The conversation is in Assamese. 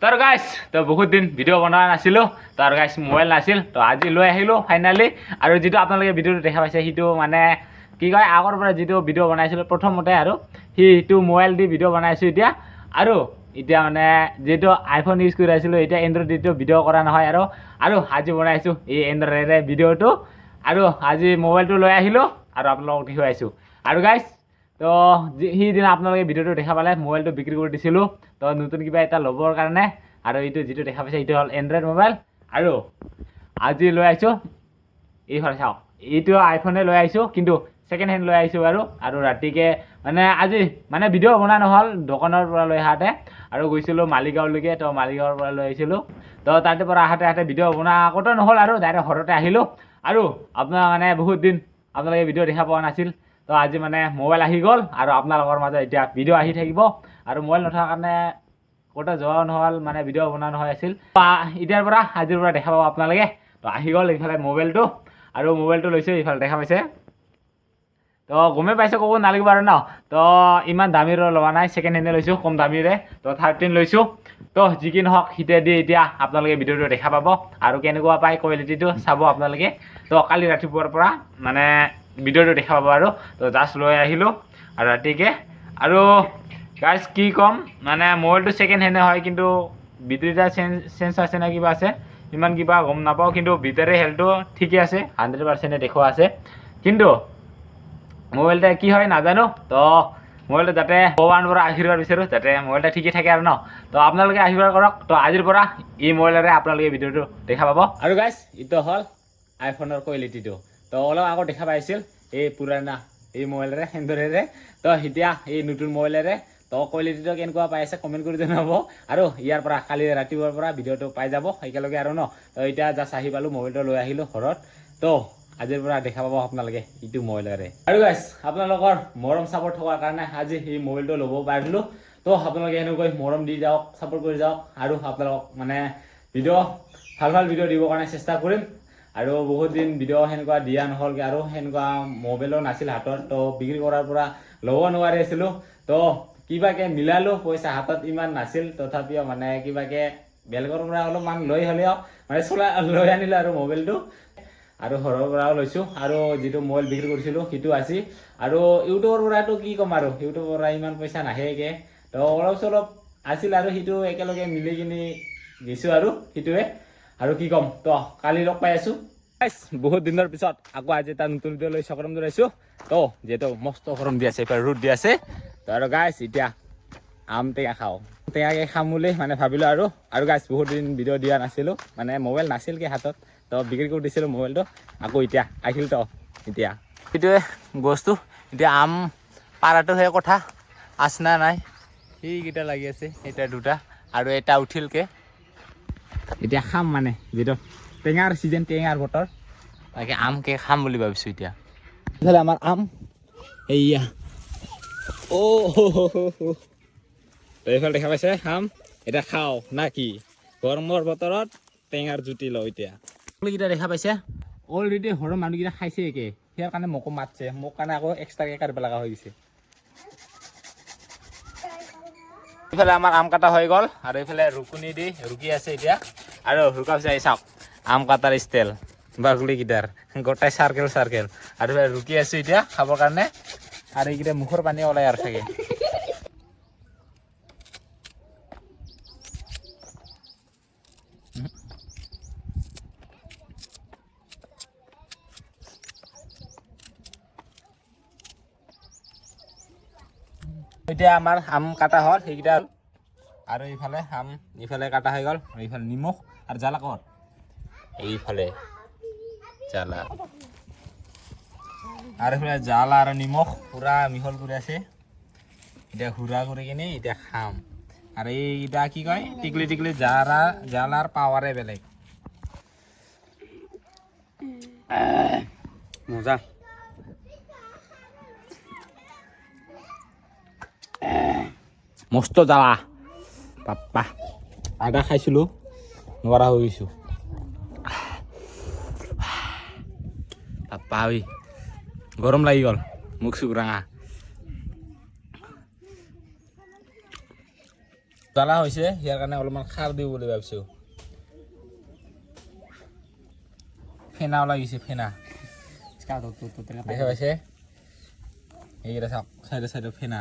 তো গাইছ তো বহুত দিন ভিডিঅ' বনোৱা নাছিলোঁ তো আৰু গাইছ মোবাইল নাছিল তো আজি লৈ আহিলোঁ ফাইনেলি আৰু যিটো আপোনালোকে ভিডিঅ'টো দেখা পাইছে সেইটো মানে কি কয় আগৰ পৰা যিটো ভিডিঅ' বনাইছিলোঁ প্ৰথমতে আৰু সিটো মোবাইল দি ভিডিঅ' বনাইছোঁ এতিয়া মানে যিটো আইফোন ইউজ কৰি আছিলোঁ এতিয়া এণ্ড্ৰইড দিটো ভিডিঅ' কৰা নহয় আৰু আজি বনাইছোঁ এই এণ্ড্ৰইডেৰে ভিডিঅ'টো আৰু আজি মোবাইলটো লৈ আহিলোঁ আৰু আপোনালোকক দেখুৱাইছোঁ আৰু গাইছ তো সিদিনা আপোনালোকে ভিডিঅ'টো দেখা পালে মোবাইলটো বিক্ৰী কৰি দিছিলোঁ তো নতুন কিবা এটা ল'বৰ কাৰণে আৰু এইটো যিটো দেখা পাইছে এইটো হ'ল এণ্ড্ৰইড মোবাইল আৰু আজি লৈ আহিছোঁ এইফালে চাওক এইটো আইফোনে লৈ আহিছোঁ কিন্তু ছেকেণ্ড হেণ্ড লৈ আহিছোঁ আৰু ৰাতিকে মানে আজি মানে ভিডিঅ' বনোৱা নহ'ল দোকানৰ পৰা লৈ আহাতে আৰু গৈছিলোঁ মালিগাঁৱলৈকে তো মালিগাঁৱৰ পৰা লৈ আহিছিলোঁ তো তাতে পৰা আহাতে ভিডিঅ' বনোৱা আগতে নহ'ল আৰু ডাইৰেক্ট ঘৰতে আহিলোঁ আৰু আপোনাৰ মানে বহুত দিন আপোনালোকে ভিডিঅ' দেখা পোৱা নাছিল তো আজি মানে মোবাইল আহি গ'ল আৰু আপোনালোকৰ মাজত এতিয়া ভিডিঅ' আহি থাকিব আৰু মোবাইল নথকাৰ কাৰণে ক'তো যোৱা নহ'ল মানে ভিডিঅ' বনোৱা নহয় আছিল এতিয়াৰ পৰা আজিৰ পৰা দেখা পাব আপোনালোকে তো আহি গ'ল এইফালে মোবাইলটো আৰু মোবাইলটো লৈছোঁ এইফালে দেখা পাইছে তো গমেই পাইছে ক'ব নালাগিব আৰু ন তো ইমান দামীৰো লোৱা নাই ছেকেণ্ড হেণ্ডে লৈছোঁ কম দামীৰে তো 13 লৈছোঁ তো যি কি নহওক সিতে দি এতিয়া আপোনালোকে ভিডিঅ'টো দেখা পাব আৰু কেনেকুৱা পায় কোৱালিটিটো চাব আপোনালোকে তো কালি ৰাতিপুৱাৰ পৰা মানে ভিডিঅ'টো দেখা পাব আৰু তো জাষ্ট লৈ আহিলোঁ আৰু ৰাতিকে আৰু গাইজ কি ক'ম মানে মোবাইলটো ছেকেণ্ড হেণ্ডে হয় কিন্তু বেটেৰীটা চেঞ্জ আছে নে কিবা আছে ইমান কিবা গম নাপাওঁ কিন্তু বেটেৰী হেল্থটো ঠিকে আছে 100% দেখুওৱা আছে কিন্তু মোবাইলটা কি হয় নাজানো তো মোবাইলটা যাতে ভগৱানৰ পৰা আশীৰ্বাদ বিচাৰোঁ যাতে মোবাইলটা ঠিকে থাকে আৰু ন তো আপোনালোকে আশীৰ্বাদ কৰক তো আজিৰ পৰা এই মোবাইলেৰে আপোনালোকে ভিডিঅ'টো দেখা পাব আৰু গাইজ এইটো হ'ল আইফোনৰ কোৱালিটিটো তো অলপ আগত দেখা পাইছিল এই পুৰণা এই মোবাইলেৰে এণ্ড্ৰইডেৰে তো এতিয়া এই নতুন মোবাইলেৰে তো কোৱালিটিটো কেনেকুৱা পাই আছে কমেণ্ট কৰি জনাব আৰু ইয়াৰ পৰা কালি ৰাতিপুৱাৰ পৰা ভিডিঅ'টো পাই যাব একেলগে আৰু ন তো এতিয়া জাষ্ট আহি পালোঁ মোবাইলটো লৈ আহিলোঁ ঘৰত তো আজিৰ পৰা দেখা পাব আপোনালোকে এইটো মোবাইলেৰে আৰু গাইজ আপোনালোকৰ মৰম চাপৰ্ট থকাৰ কাৰণে আজি এই মোবাইলটো ল'ব পাৰিলোঁ তো আপোনালোকে এনেকৈ মৰম দি যাওক ছাপৰ্ট কৰি যাওক আৰু আপোনালোকক মানে ভাল ভিডিঅ' দিবৰ কাৰণে চেষ্টা কৰিম আৰু বহুত দিন ভিডিঅ' সেনেকুৱা দিয়া নহ'লগৈ আৰু সেনেকুৱা মোবাইলো নাছিল হাতত তো বিক্ৰী কৰাৰ পৰা ল'ব নোৱাৰি আছিলোঁ তো কিবাকে মিলালোঁ পইচা হাতত ইমান নাছিল তথাপিও মানে কিবাকে বেলেগৰ পৰা অলপমান লৈ হ'লেও মানে লৈ আনিলোঁ আৰু মোবাইলটো আৰু ঘৰৰ পৰাও লৈছোঁ আৰু যিটো মোবাইল বিক্ৰী কৰিছিলোঁ সেইটো আছিল আৰু ইউটিউবৰ পৰাতো কি ক'ম আৰু ইউটিউবৰ পৰা ইমান পইচা নাহেগৈ তো অলপ চলপ আছিল আৰু সেইটো একেলগে মিলি কিনি দিছোঁ আৰু সেইটোৱে আৰু কি ক'ম তো কালি লগ পাই আছোঁ বহুত দিনৰ পিছত আকৌ আজি এটা নতুন ভিডিঅ' লৈ চকৰম দৌৰাইছোঁ তো যিহেতু মস্ত গৰম দি আছে এইফালে ৰ'দ দি আছে তো আৰু গাইছ এতিয়া আম টেঙা খাওঁ টেঙাকে খাম বুলি মানে ভাবিলোঁ আৰু গাইছ বহুত দিন ভিডিঅ' দিয়া নাছিলোঁ মানে মোবাইল নাছিলগৈ হাতত তো বিক্ৰী কৰি দিছিলোঁ মোবাইলটো আকৌ এতিয়া আহিল তো এতিয়া সেইটোৱে বস্তু এতিয়া আম পাৰাটোহে কথা আচনা নাই সেইকেইটা লাগি আছে এটা দুটা আৰু এটা উঠিলকৈ এতিয়া খাম মানে যিটো টেঙাৰ ছিজন টেঙাৰ বতৰ তাকে আমকে খাম বুলি ভাবিছোঁ এতিয়া এইফালে আমাৰ আম এইয়া এইফালে দেখা পাইছে আম এতিয়া খাওঁ না কি গৰমৰ বতৰত টেঙাৰ জুতি লওঁ এতিয়া কেইটা দেখা পাইছে অলৰেডি ঘৰৰ মানুহকেইটা খাইছে একে সেইয়াৰ কাৰণে মোকো মাতছে মোক কাৰণে আকৌ এক্সট্ৰাকৈ কাটিব লগা হৈ গৈছে এইফালে আমাৰ আম কাটা হৈ গ'ল আৰু এইফালে ৰুকুনি দি ৰুকি আছে এতিয়া আৰু ৰুকা পিছে চাওক আম কাটাৰ ষ্টাইল বাগুলিকেইটাৰ গোটাই চাৰ্কেল আৰু ৰুকি আছোঁ এতিয়া খাবৰ কাৰণে আৰু এইকেইটা মুখৰ পানী ওলাই আৰু চাগে এতিয়া আমাৰ আম কাটা হ'ল সেইকেইটা আৰু এইফালে আম ইফালে কাটা হৈ গ'ল এইফালে নিমখ আৰু জ্বালা ক'ত এইফালে জ্বালা আৰু এইফালে জ্বালা আৰু নিমখ পুৰা মিহল কৰি আছে এতিয়া হুৰা কৰি কিনে এতিয়া খাম আৰু এইকেইটা কি কয় টিকলি জ্বালাৰ পাৱাৰে বেলেগ মজা মস্ত জ্বালা পাপ্পা আদা খাইছিলোঁ নোৱাৰা হৈ গৈছোঁ পাপ্পা গৰম লাগি গ'ল মুখ চুখ ৰঙা জ্বলা হৈছে ইয়াৰ কাৰণে অলপমান খাৰ দিওঁ বুলি ভাবিছোঁ ফেনা ওলাই গৈছে ফেনা দেখা পাইছে এইকেইটা চাওক চাইডে চাইডে ফেনা